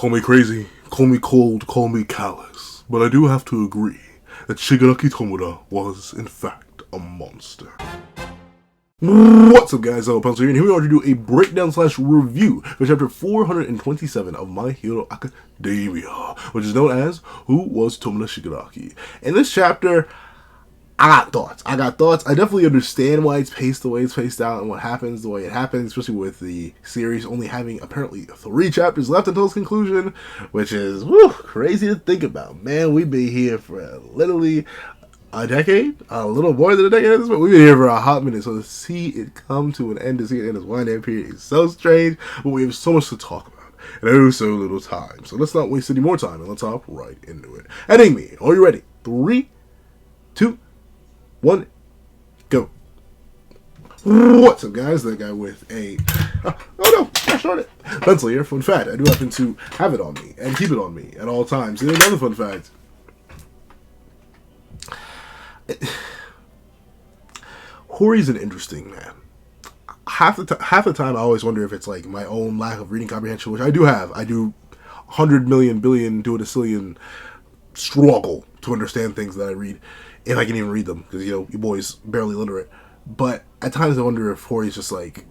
Call me crazy, call me cold, call me callous, but I do have to agree that Shigaraki Tomura was, in fact, a monster. What's up guys, I'm Pencil here, and here we are to do a breakdown slash review for chapter 427 of My Hero Academia, which is known as Who Was Tomura Shigaraki. In this chapter, I got thoughts. I definitely understand why it's paced the way it's paced out and what happens the way it happens, especially with the series only having apparently 3 chapters left until its conclusion, which is crazy to think about. Man, we've been here for literally a decade, a little more than a decade at this point. We've been here for a hot minute, so to see it come to an end, to see it end this one-day period is so strange, but we have so much to talk about, and oh so little time. So let's not waste any more time, and let's hop right into it. Ending me, are you ready? 3, 2, 1, go. What's up guys, that guy with a, oh no, gosh darn it, pencil here. Fun fact, I do happen to have it on me, and keep it on me at all times. And another fun fact, Hori's an interesting man. Half the time I always wonder if it's like my own lack of reading comprehension, which I do have. I do 100 million, billion, duodecillion struggle to understand things that I read, if I can even read them, because, you know, you boys barely literate. But at times I wonder if Hori's just like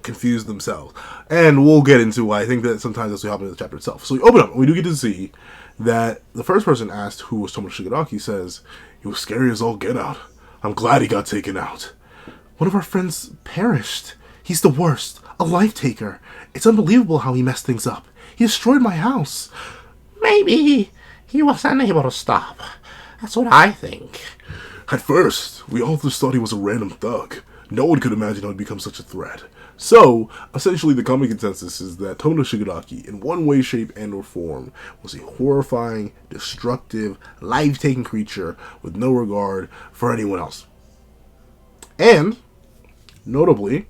confused themselves. And we'll get into why I think that sometimes that's what happens in the chapter itself. So we open up and we do get to see that the first person asked who was Tomura Shigaraki says, "He was scary as all get out. I'm glad he got taken out. One of our friends perished. He's the worst. A life taker. It's unbelievable how he messed things up. He destroyed my house." Maybe he was unable to stop. That's what I think. At first, we all just thought he was a random thug. No one could imagine how he'd become such a threat. So, essentially the common consensus is that Tomura Shigaraki, in one way, shape, and or form, was a horrifying, destructive, life-taking creature with no regard for anyone else. And, notably,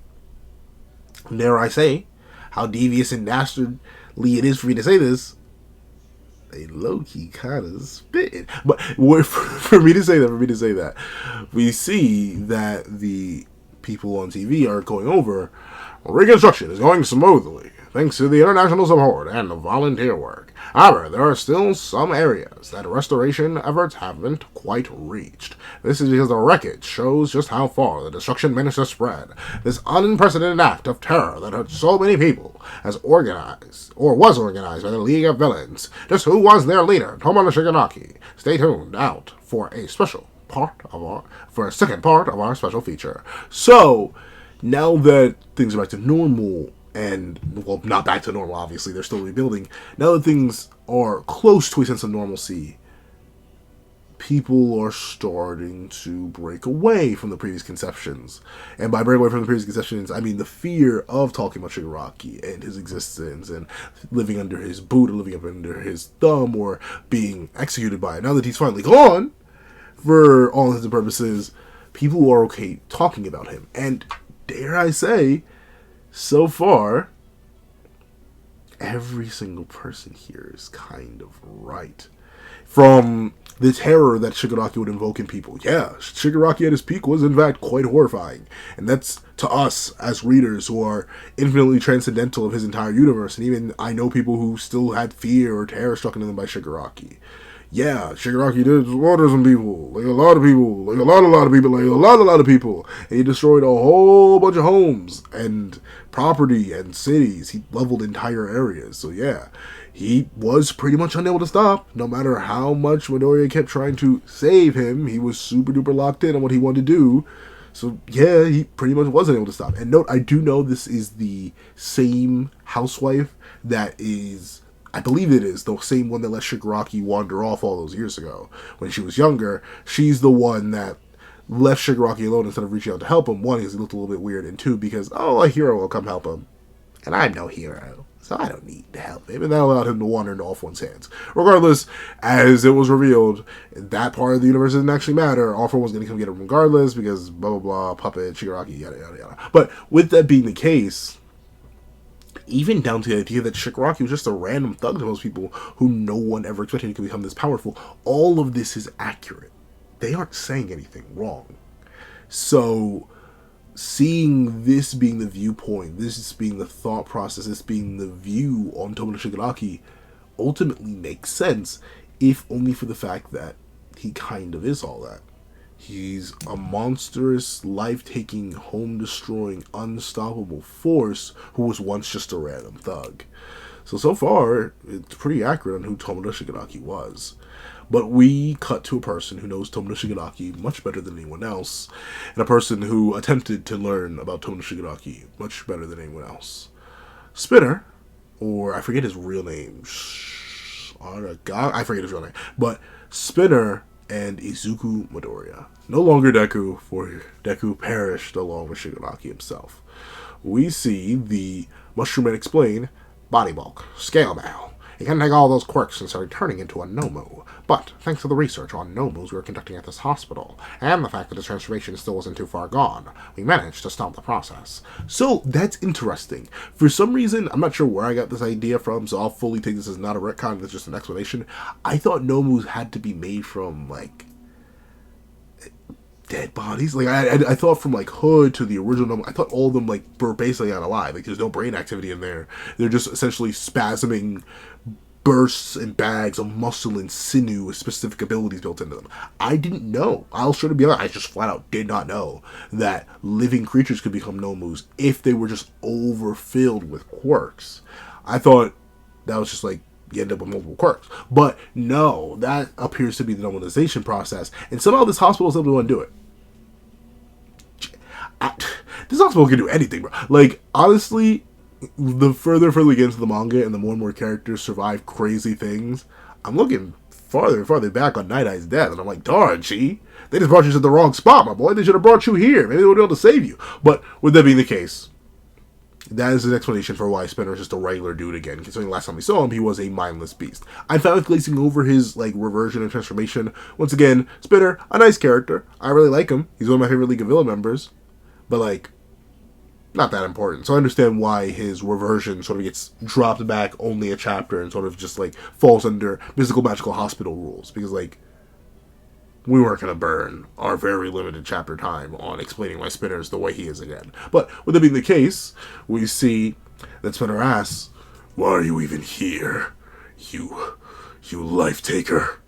dare I say, how devious and dastardly it is for me to say this, they low-key kind of spit. But for me to say that, we see that the people on TV are going over, reconstruction is going smoothly, thanks to the international support and the volunteer work. However, there are still some areas that restoration efforts haven't quite reached. This is because the wreckage shows just how far the destruction managed to spread. This unprecedented act of terror that hurt so many people was organized by the League of Villains. Just who was their leader, Tomura Shigaraki? Stay tuned out for a second part of our special feature. So, now that things are back to normal, and, well, not back to normal, obviously, they're still rebuilding. Now that things are close to a sense of normalcy, people are starting to break away from the previous conceptions. And by break away from the previous conceptions, I mean the fear of talking about Shigaraki and his existence and living under his boot or living up under his thumb or being executed by it. Now that he's finally gone, for all intents and purposes, people are okay talking about him. And dare I say, so far, every single person here is kind of right. From the terror that Shigaraki would invoke in people. Yeah, Shigaraki at his peak was in fact quite horrifying. And that's to us as readers who are infinitely transcendental of his entire universe. And even I know people who still had fear or terror struck into them by Shigaraki. Yeah, Shigaraki did slaughter some people, like a lot of people, like a lot of people. And he destroyed a whole bunch of homes and property and cities. He leveled entire areas. So yeah, he was pretty much unable to stop. No matter how much Midoriya kept trying to save him, he was super duper locked in on what he wanted to do. So yeah, he pretty much wasn't able to stop. And note, I do know this is the same housewife that is, I believe it is the same one that let Shigaraki wander off all those years ago. When she was younger, she's the one that left Shigaraki alone instead of reaching out to help him. One, because he looked a little bit weird, and two, because, oh, a hero will come help him. And I'm no hero, so I don't need to help him. And that allowed him to wander into All For One's hands. Regardless, as it was revealed, that part of the universe didn't actually matter. All For One was going to come get him regardless, because blah, blah, blah, puppet, Shigaraki, yada, yada, yada. But with that being the case, even down to the idea that Shigaraki was just a random thug to most people who no one ever expected he could become this powerful, all of this is accurate. They aren't saying anything wrong. So, seeing this being the viewpoint, this being the thought process, this being the view on on Tomura Shigaraki ultimately makes sense, if only for the fact that he kind of is all that. He's a monstrous, life-taking, home-destroying, unstoppable force who was once just a random thug. So far, it's pretty accurate on who Tomura Shigaraki was. But we cut to a person who knows Tomura Shigaraki much better than anyone else, and a person who attempted to learn about Tomura Shigaraki much better than anyone else. Spinner, or I forget his real name, I forget his real name, but Spinner and Izuku Midoriya. No longer Deku, for Deku perished along with Shigaraki himself. We see the Mushroom Man explain, body bulk, scale mail. He can take all those quirks and start turning into a Nomu. But, thanks to the research on Nomus we were conducting at this hospital, and the fact that his transformation still wasn't too far gone, we managed to stop the process. So, that's interesting. For some reason, I'm not sure where I got this idea from, so I'll fully take this as not a retcon, it's just an explanation. I thought Nomus had to be made from, like, dead bodies. Like, I thought from, like, Hood to the original Nomu, I thought all of them, like, were basically unalive. Like, there's no brain activity in there. They're just essentially spasming bursts and bags of muscle and sinew with specific abilities built into them. I didn't know. I'll sure to be honest, I just flat out did not know that living creatures could become Nomus if they were just overfilled with quirks. I thought that was just like, you end up with multiple quirks. But no, that appears to be the normalization process. And somehow this hospital is able to undo it. This hospital can do anything, bro. Like, honestly, the further we get into the manga and the more and more characters survive crazy things, I'm looking farther and farther back on Night Eye's death, and I'm like, darn, Chi, they just brought you to the wrong spot, my boy. They should have brought you here. Maybe they would be able to save you. But with that being the case, that is an explanation for why Spinner is just a regular dude again, considering last time we saw him, he was a mindless beast. I'm fine with glazing over his, like, reversion and transformation. Once again, Spinner, a nice character. I really like him. He's one of my favorite League of Villain members. But, like, not that important. So I understand why his reversion sort of gets dropped back only a chapter and sort of just, like, falls under mystical magical hospital rules. Because, like, we weren't going to burn our very limited chapter time on explaining why Spinner is the way he is again. But with that being the case, we see that Spinner asks, why are you even here? You life taker.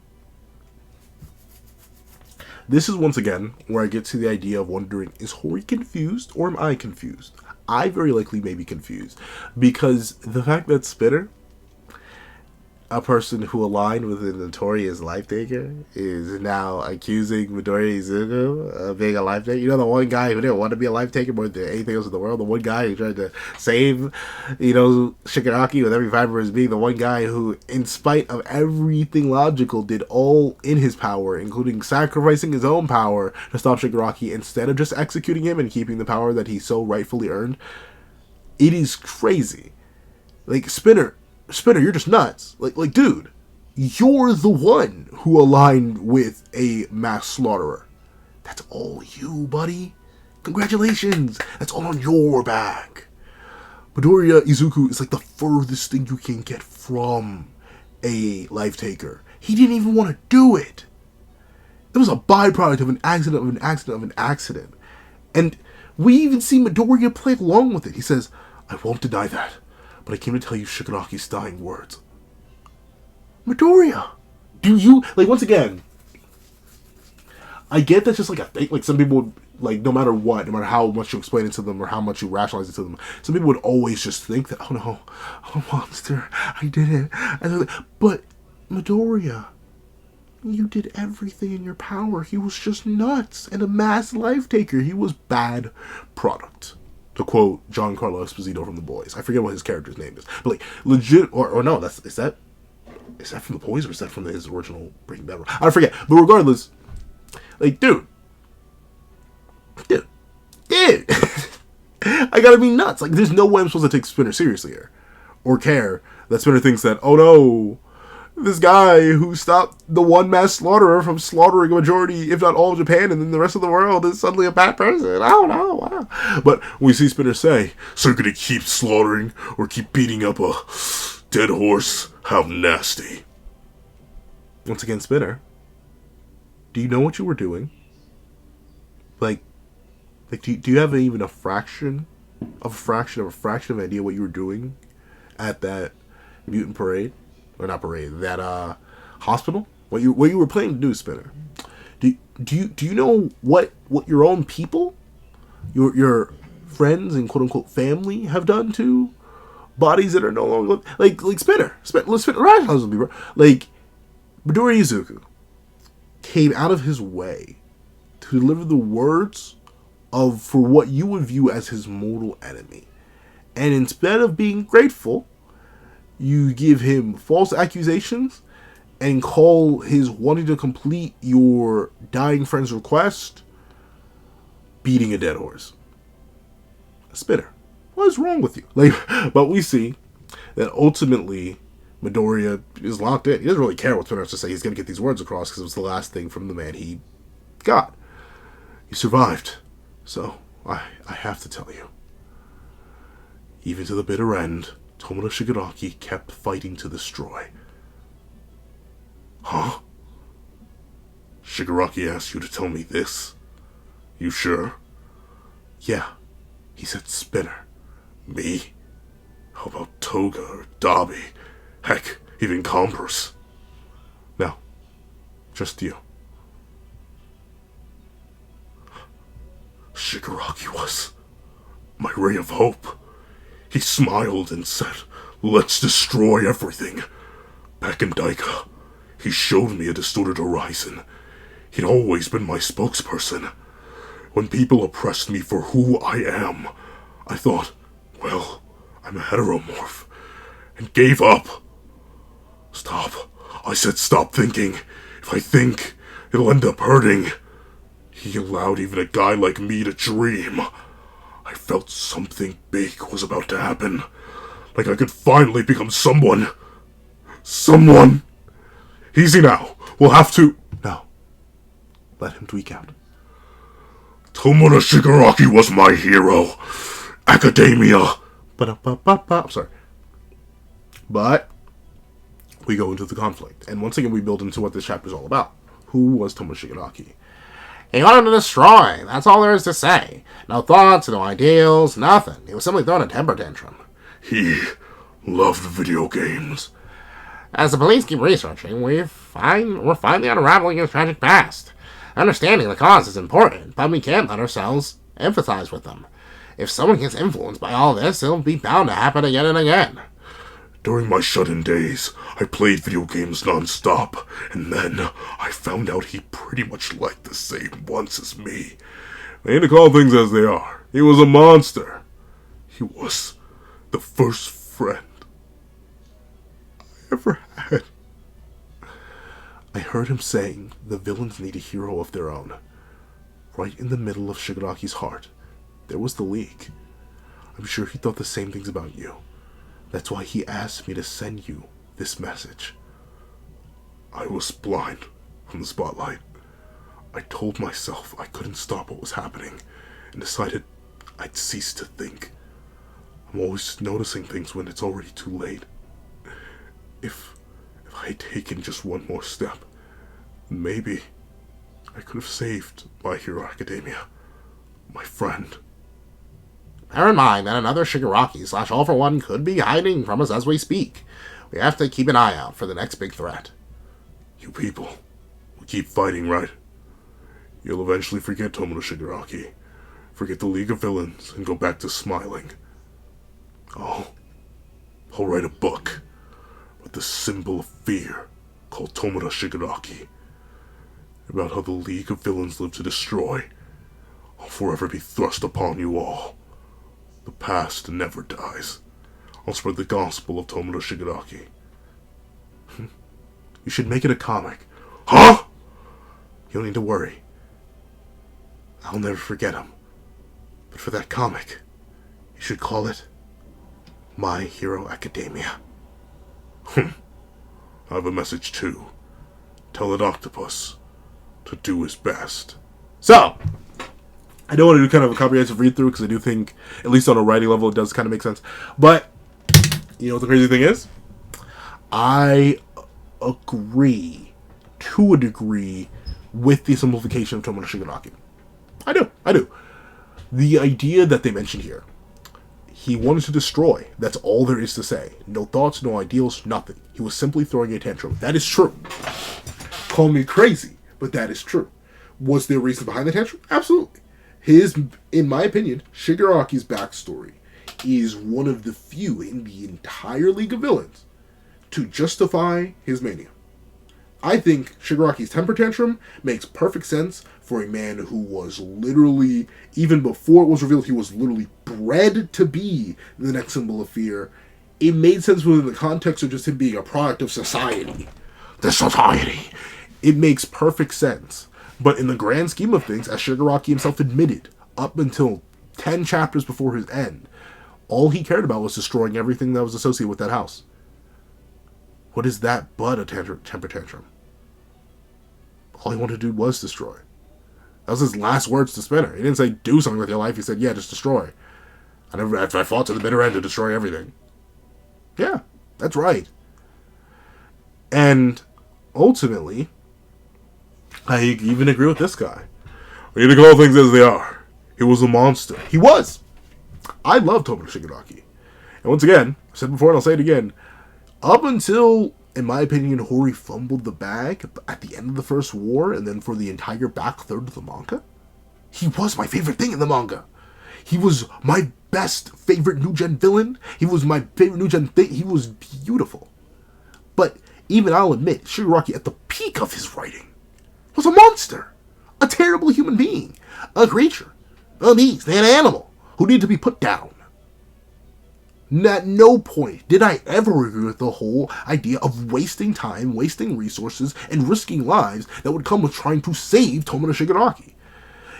This is once again where I get to the idea of wondering, is Hori confused or am I confused? I very likely may be confused. Because the fact that Spinner, a person who aligned with the notorious life taker, is now accusing Midoriya Izuku of being a life taker. You know, the one guy who didn't want to be a life taker more than anything else in the world. The one guy who tried to save, Shigaraki with every fiber of his being. The one guy who, in spite of everything logical, did all in his power, including sacrificing his own power to stop Shigaraki instead of just executing him and keeping the power that he so rightfully earned. It is crazy. Like, Spinner, you're just nuts. Like, dude, you're the one who aligned with a mass slaughterer. That's all you, buddy. Congratulations. That's all on your back. Midoriya Izuku is like the furthest thing you can get from a life taker. He didn't even want to do it. It was a byproduct of an accident. And we even see Midoriya play along with it. He says, I won't deny that, but I came to tell you Shigaraki's dying words. Midoriya! Do you... Like, once again, I get that's just like a thing. Like, some people would, like, no matter what, no matter how much you explain it to them or how much you rationalize it to them, some people would always just think that, oh no, I'm a monster, I did it. But, Midoriya, you did everything in your power. He was just nuts and a mass life taker. He was bad product. To quote Giancarlo Esposito from The Boys. I forget what his character's name is. But, like, legit... Or no, is that from The Boys or is that from his original Breaking Bad? I forget. But regardless, like, dude. I gotta be nuts. Like, there's no way I'm supposed to take Spinner seriously here. Or care that Spinner thinks that, oh no, this guy who stopped the one mass slaughterer from slaughtering a majority, if not all of Japan, and then the rest of the world is suddenly a bad person. I don't know. Wow. But we see Spinner say, so you're gonna keep slaughtering or keep beating up a dead horse? How nasty. Once again, Spinner, do you know what you were doing? Like do you have even a fraction of an idea what you were doing at that mutant parade, or not parade, that hospital. What you were planning to do, Spinner? Do you know what your own people, your friends and quote unquote family have done to bodies that are no longer like Spinner? Let's spin right. Like Midoriya Izuku came out of his way to deliver the words of for what you would view as his mortal enemy, and instead of being grateful, you give him false accusations and call his wanting to complete your dying friend's request beating a dead horse. Spinner, what is wrong with you? But we see that ultimately Midoriya is locked in. He doesn't really care what Spinner has to say. He's going to get these words across because it was the last thing from the man he got. He survived. So, I have to tell you. Even to the bitter end, Tomura Shigaraki kept fighting to destroy. Huh? Shigaraki asked you to tell me this? You sure? Yeah. He said Spinner. Me? How about Toga or Dabi? Heck, even Compers. No. Just you. Shigaraki was my ray of hope. He smiled and said, "Let's destroy everything." Back in Daika, he showed me a distorted horizon. He'd always been my spokesperson. When people oppressed me for who I am, I thought, well, I'm a heteromorph, and gave up. Stop. I said stop thinking. If I think, it'll end up hurting. He allowed even a guy like me to dream. I felt something big was about to happen. Like I could finally become someone. Someone! Easy now. We'll have to... No. Let him tweak out. Tomura Shigaraki was my hero. Academia. I'm sorry. But we go into the conflict. And once again, we build into what this chapter is all about. Who was Tomura Shigaraki? He wanted to destroy. That's all there is to say. No thoughts, no ideals, nothing. He was simply throwing a temper tantrum. He loved video games. As the police keep researching, we're finally unraveling his tragic past. Understanding the cause is important, but we can't let ourselves empathize with them. If someone gets influenced by all this, it'll be bound to happen again and again. During my shut-in days, I played video games non-stop, and then I found out he pretty much liked the same ones as me. They need to call things as they are. He was a monster. He was the first friend I ever had. I heard him saying the villains need a hero of their own. Right in the middle of Shigaraki's heart, there was the League. I'm sure he thought the same things about you. That's why he asked me to send you this message. I was blind from the spotlight. I told myself I couldn't stop what was happening and decided I'd cease to think. I'm always noticing things when it's already too late. If I had taken just one more step, maybe I could have saved My Hero Academia, my friend. Bear in mind that another Shigaraki / All for One could be hiding from us as we speak. We have to keep an eye out for the next big threat. You people will keep fighting, right? You'll eventually forget Tomura Shigaraki, forget the League of Villains, and go back to smiling. I'll write a book with the symbol of fear called Tomura Shigaraki, about how the League of Villains live to destroy. I'll forever be thrust upon you all. The past never dies. I'll spread the gospel of Tomura Shigaraki. You should make it a comic. Huh? You don't need to worry. I'll never forget him. But for that comic, you should call it My Hero Academia. I have a message too. Tell that octopus to do his best. So, I don't want to do kind of a comprehensive read-through because I do think, at least on a writing level, it does kind of make sense. But, you know what the crazy thing is? I agree, to a degree, with the simplification of Tomura Shigaraki. I do. The idea that they mentioned here, He wanted to destroy. That's all there is to say. No thoughts, no ideals, nothing. He was simply throwing a tantrum. That is true. Call me crazy, but that is true. Was there a reason behind the tantrum? Absolutely. In my opinion, Shigaraki's backstory is one of the few in the entire League of Villains to justify his mania. I think Shigaraki's temper tantrum makes perfect sense for a man who was literally, even before it was revealed, he was literally bred to be the next symbol of fear. It made sense within the context of just him being a product of society. The society. It makes perfect sense. But in the grand scheme of things, as Shigaraki himself admitted, up until 10 chapters before his end, all he cared about was destroying everything that was associated with that house. What is that but a temper tantrum? All he wanted to do was destroy. That was his last words to Spinner. He didn't say, do something with your life. He said, yeah, just destroy. I fought to the bitter end to destroy everything. Yeah, that's right. And ultimately, I even agree with this guy. We need to call things as they are. He was a monster. He was. I love Tomura Shigaraki. And once again, I said before and I'll say it again, up until, in my opinion, Hori fumbled the bag at the end of the first war and then for the entire back third of the manga, he was my favorite thing in the manga. He was my best favorite new gen villain. He was my favorite new gen thing. He was beautiful. But even I'll admit, Shigaraki at the peak of his writing was a monster. A terrible human being. A creature. A beast. An animal who needed to be put down. At no point did I ever agree with the whole idea of wasting time, wasting resources, and risking lives that would come with trying to save Tomura Shigaraki.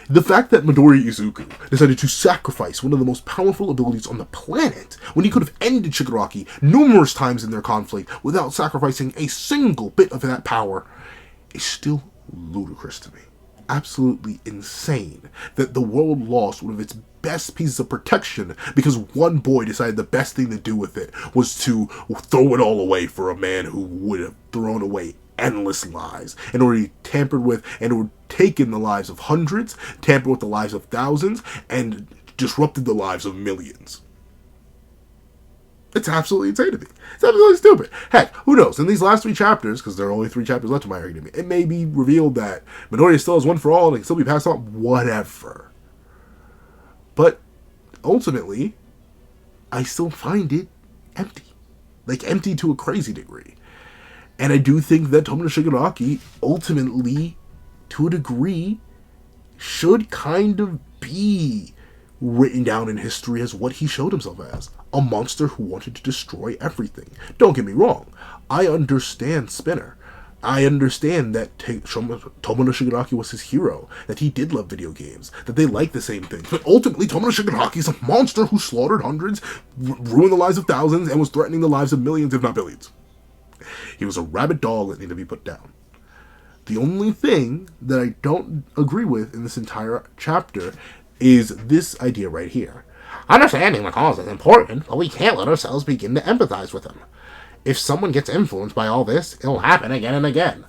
The fact that Midoriya Izuku decided to sacrifice one of the most powerful abilities on the planet when he could have ended Shigaraki numerous times in their conflict without sacrificing a single bit of that power is still ludicrous to me. Absolutely insane that the world lost one of its best pieces of protection because one boy decided the best thing to do with it was to throw it all away for a man who would have thrown away endless lives and already tampered with and would taken the lives of hundreds, tampered with the lives of thousands, and disrupted the lives of millions. It's absolutely insane to me. It's absolutely stupid. Heck, who knows? In these last 3 chapters, because there are only 3 chapters left in My Hero Academia, it may be revealed that Midoriya still has one for all and can still be passed on. Whatever. But ultimately, I still find it empty. Like, empty to a crazy degree. And I do think that Tomura Shigaraki, ultimately, to a degree, should kind of be written down in history as what he showed himself as. A monster who wanted to destroy everything. Don't get me wrong. I understand Spinner. I understand that Tomura Shigaraki was his hero, that he did love video games, that they liked the same things. But ultimately, Tomura Shigaraki is a monster who slaughtered hundreds, ruined the lives of thousands, and was threatening the lives of millions, if not billions. He was a rabid dog that needed to be put down. The only thing that I don't agree with in this entire chapter is this idea right here. Understanding the cause is important, but we can't let ourselves begin to empathize with them. If someone gets influenced by all this, it'll happen again and again.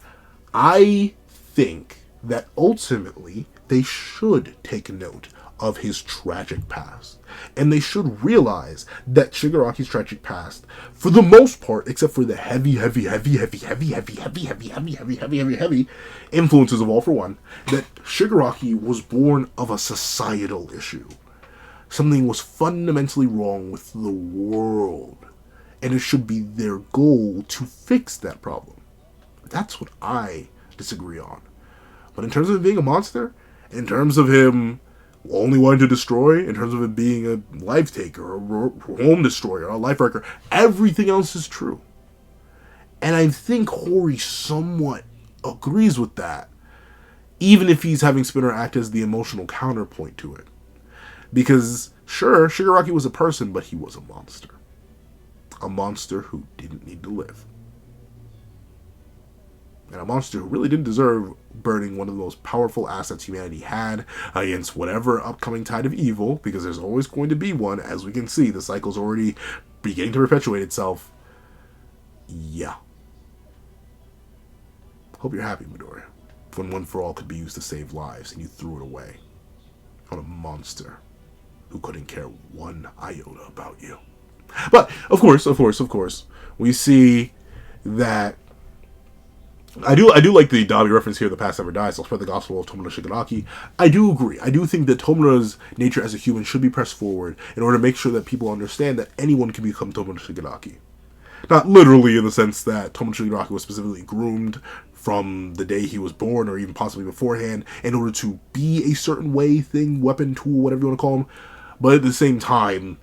I think that ultimately they should take note of his tragic past. And they should realize that Shigaraki's tragic past, for the most part, except for the heavy influences of All for One, that Shigaraki was born of a societal issue. Something was fundamentally wrong with the world. And it should be their goal to fix that problem. That's what I disagree on. But in terms of him being a monster, in terms of him only wanting to destroy, in terms of him being a life taker, a home destroyer, a life wrecker, everything else is true. And I think Hori somewhat agrees with that, even if he's having Spinner act as the emotional counterpoint to it. Because, sure, Shigaraki was a person, but he was a monster. A monster who didn't need to live. And a monster who really didn't deserve burning one of the most powerful assets humanity had against whatever upcoming tide of evil, because there's always going to be one. As we can see, the cycle's already beginning to perpetuate itself. Yeah. Hope you're happy, Midoriya. When One for All could be used to save lives, and you threw it away on a monster. who couldn't care one iota about you. But of course, we see that I do like the Dabi reference here. The past never dies. I'll spread the gospel of Tomura Shigaraki. I do agree. I do think that Tomura's nature as a human should be pressed forward in order to make sure that people understand that anyone can become Tomura Shigaraki. Not literally in the sense that Tomura Shigaraki was specifically groomed from the day he was born, or even possibly beforehand, in order to be a certain way, thing, weapon, tool, whatever you want to call him. But at the same time,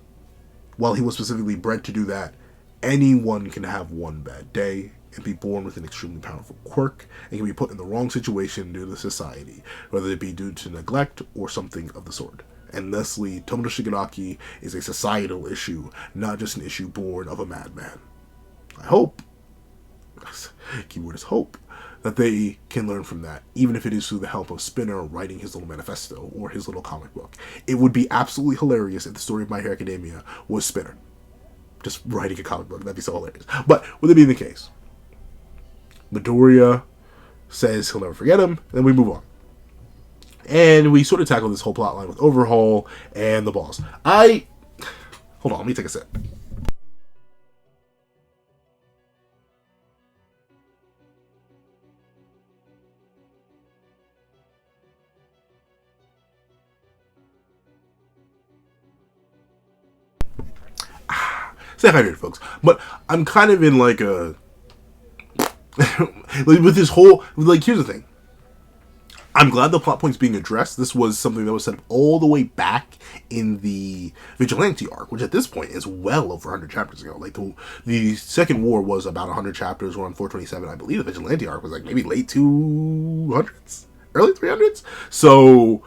while he was specifically bred to do that, anyone can have one bad day and be born with an extremely powerful quirk and can be put in the wrong situation due to society, whether it be due to neglect or something of the sort. And thusly, Tomura Shigaraki is a societal issue, not just an issue born of a madman. I hope, keyword is hope, that they can learn from that, even if it is through the help of Spinner writing his little manifesto or his little comic book. It would be absolutely hilarious if the story of My Hero Academia was Spinner just writing a comic book. That'd be so hilarious. But with it being the case, Midoriya says he'll never forget him, and then we move on. And we sort of tackle this whole plot line with Overhaul and the boss. Hold on, let me take a sip. Stay hydrated, folks. But I'm kind of in like a with this whole, like, here's the thing. I'm glad the plot point's being addressed. This was something that was set up all the way back in the Vigilante arc, which at this point is well over 100 chapters ago. Like, the Second War was about 100 chapters. We're on 427. I believe the Vigilante arc was like maybe late 200s, early 300s. So,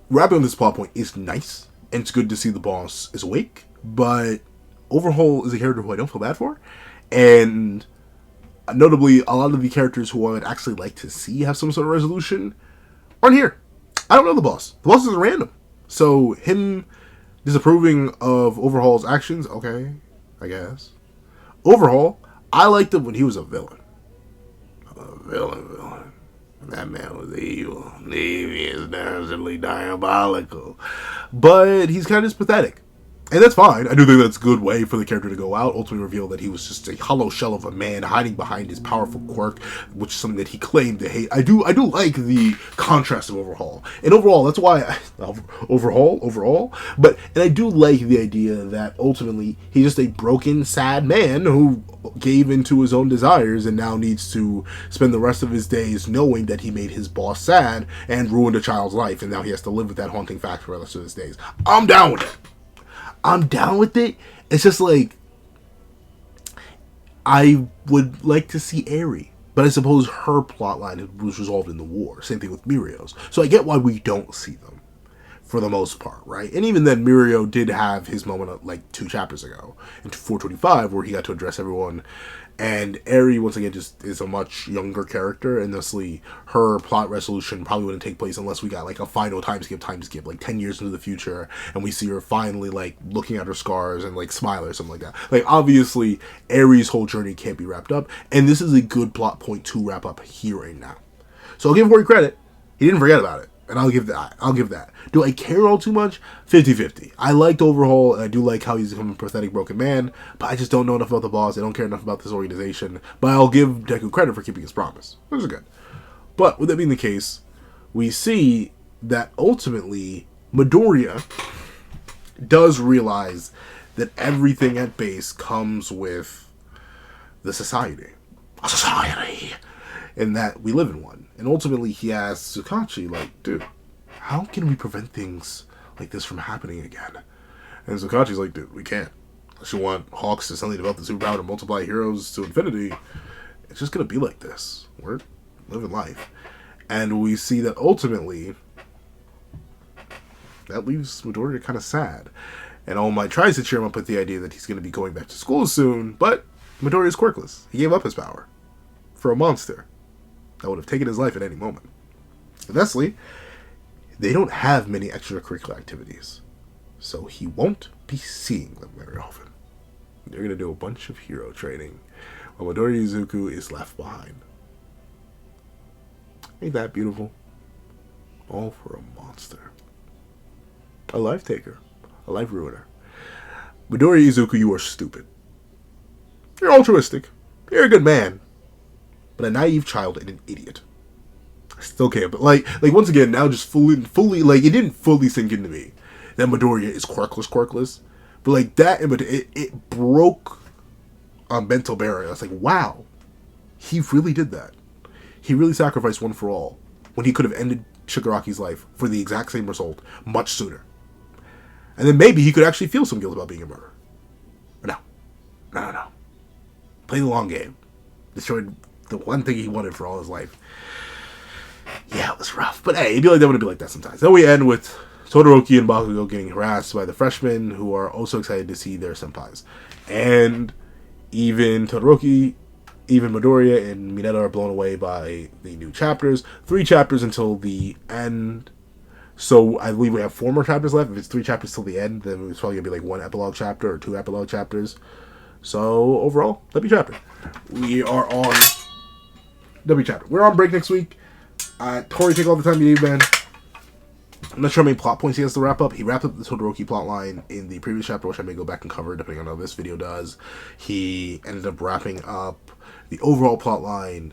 wrapping up this plot point is nice, and it's good to see the boss is awake, but Overhaul is a character who I don't feel bad for, and notably, a lot of the characters who I would actually like to see have some sort of resolution aren't here. I don't know the boss. The boss is random. So, him disapproving of Overhaul's actions, okay, I guess. Overhaul, I liked him when he was a villain. A villain. That man was evil. Devious, simply diabolical. But he's kind of just pathetic. And that's fine. I do think that's a good way for the character to go out. Ultimately reveal that he was just a hollow shell of a man hiding behind his powerful quirk, which is something that he claimed to hate. I do like the contrast of Overhaul. And overall, that's why overall. And I do like the idea that ultimately he's just a broken, sad man who gave into his own desires and now needs to spend the rest of his days knowing that he made his boss sad and ruined a child's life, and now he has to live with that haunting fact for the rest of his days. I'm down with it. It's just like, I would like to see Eri, but I suppose her plotline was resolved in the war. Same thing with Mirio's. So I get why we don't see them, for the most part, right? And even then, Mirio did have his moment like 2 chapters ago, in 425, where he got to address everyone. And Eri, once again, just is a much younger character, and thusly her plot resolution probably wouldn't take place unless we got like a final time skip, like 10 years into the future, and we see her finally like looking at her scars and like smile or something like that. Like, obviously, Eri's whole journey can't be wrapped up, and this is a good plot point to wrap up here and now. So I'll give Hori credit. He didn't forget about it. And I'll give that. Do I care all too much? 50-50. I liked Overhaul, and I do like how he's become a pathetic, broken man, but I just don't know enough about the boss. I don't care enough about this organization. But I'll give Deku credit for keeping his promise, which is good. But with that being the case, we see that ultimately Midoriya does realize that everything at base comes with the society. A society! And that we live in one. And ultimately, he asks Zukachi, like, dude, how can we prevent things like this from happening again? And Zukachi's like, dude, we can't. Unless you want Hawks to suddenly develop the superpower to multiply heroes to infinity, it's just going to be like this. We're living life. And we see that ultimately, that leaves Midoriya kind of sad. And All Might tries to cheer him up with the idea that he's going to be going back to school soon, but Midoriya's quirkless. He gave up his power for a monster that would have taken his life at any moment. And thusly, they don't have many extracurricular activities, so he won't be seeing them very often. They're going to do a bunch of hero training, while Midoriya Izuku is left behind. Ain't that beautiful? All for a monster. A life taker. A life ruiner. Midoriya Izuku, you are stupid. You're altruistic. You're a good man. But a naive child and an idiot. I still can't, but like once again, now just fully, like, it didn't fully sink into me that Midoriya is quirkless. But like that, it broke a mental barrier. I was like, wow, he really did that. He really sacrificed one for all when he could have ended Shigaraki's life for the exact same result much sooner. And then maybe he could actually feel some guilt about being a murderer. But no. Play the long game. Destroyed the one thing he wanted for all his life. Yeah, it was rough. But hey, it'd be like that when it'd be like that sometimes. Then we end with Todoroki and Bakugo getting harassed by the freshmen who are also excited to see their senpais. And even Todoroki, even Midoriya and Mineta are blown away by the new chapters. 3 chapters until the end. So I believe we have 4 more chapters left. If it's 3 chapters till the end, then it's probably going to be like 1 epilogue chapter or 2 epilogue chapters. So overall, W chapter. We are on W chapter. We're on break next week. Tori, take all the time you need, man. I'm not sure how many plot points he has to wrap up. He wrapped up the Todoroki plotline in the previous chapter, which I may go back and cover depending on how this video does. He ended up wrapping up the overall plotline.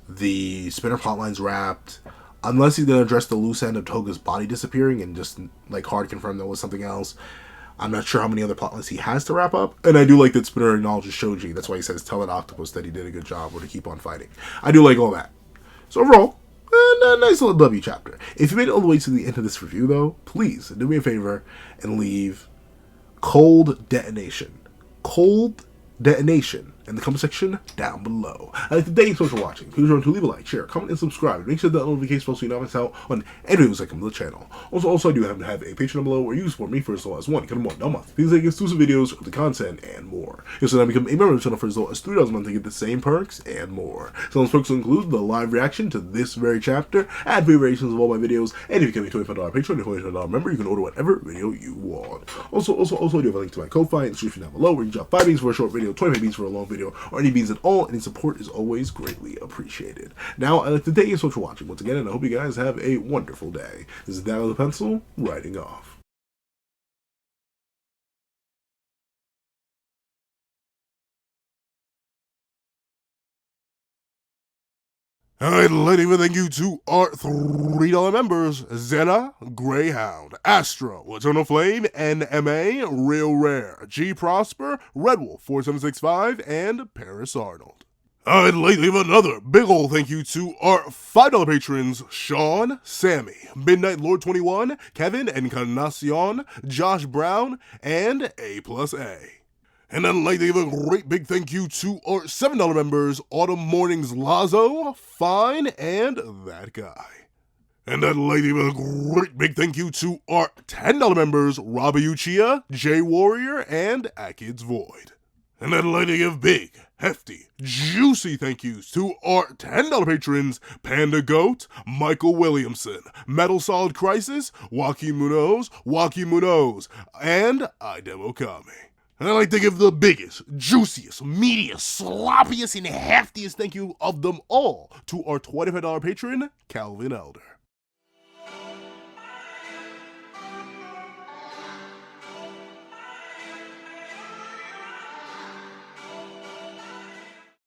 The spinner plotline's wrapped. Unless he's going to address the loose end of Toga's body disappearing and just like hard confirm that was something else. I'm not sure how many other plotlines he has to wrap up. And I do like that Spinner acknowledges Shoji. That's why he says, tell an octopus that he did a good job or to keep on fighting. I do like all that. So overall, a nice little W chapter. If you made it all the way to the end of this review, though, please do me a favor and leave Cold Detonation. Cold Detonation in the comment section down below. I'd like to thank you so much for watching. Please remember to leave a like, share, comment, and subscribe. Make sure that notification bell so you don't miss out on any videos that come to the channel. Also, I do have to have a Patreon below where you support me for as low as $1 a month. Things like exclusive videos, the content, and more. You also now become a member of the channel for as low as $3 a month to get the same perks and more. So those perks will include the live reaction to this very chapter, ad-free variations of all my videos, and if you become a $25 Patreon or $25 member, you can order whatever video you want. Also, I do have a link to my Ko-Fi and description down below where you can drop 5 beans for a short video, 25 beans for a long video, or any beans at all. Any support is always greatly appreciated. Now, I'd like to thank you so much for watching once again, and I hope you guys have a wonderful day. This is Dan with a Pencil, writing off. I'd like to thank you to our $3 members, Zena, Greyhound, Astro, Eternal Flame, NMA, Real Rare, G Prosper, Red Wolf 4765, and Paris Arnold. I'd like to leave another big ol' thank you to our $5 patrons, Sean, Sammy, Midnight Lord 21, Kevin Encarnacion, Josh Brown, and A+A. And I'd like to give a great big thank you to our $7 members, Autumn Mornings Lazo, Fine, and That Guy. And I'd like to give a great big thank you to our $10 members, Robbie Uchiha, Jay Warrior, and Akid's Void. And I'd like to give big, hefty, juicy thank yous to our $10 patrons, Panda Goat, Michael Williamson, Metal Solid Crisis, Joaquin Munoz, and Idem Okami. And I'd like to give the biggest, juiciest, meatiest, sloppiest, and heftiest thank you of them all to our $25 patron, Calvin Elder.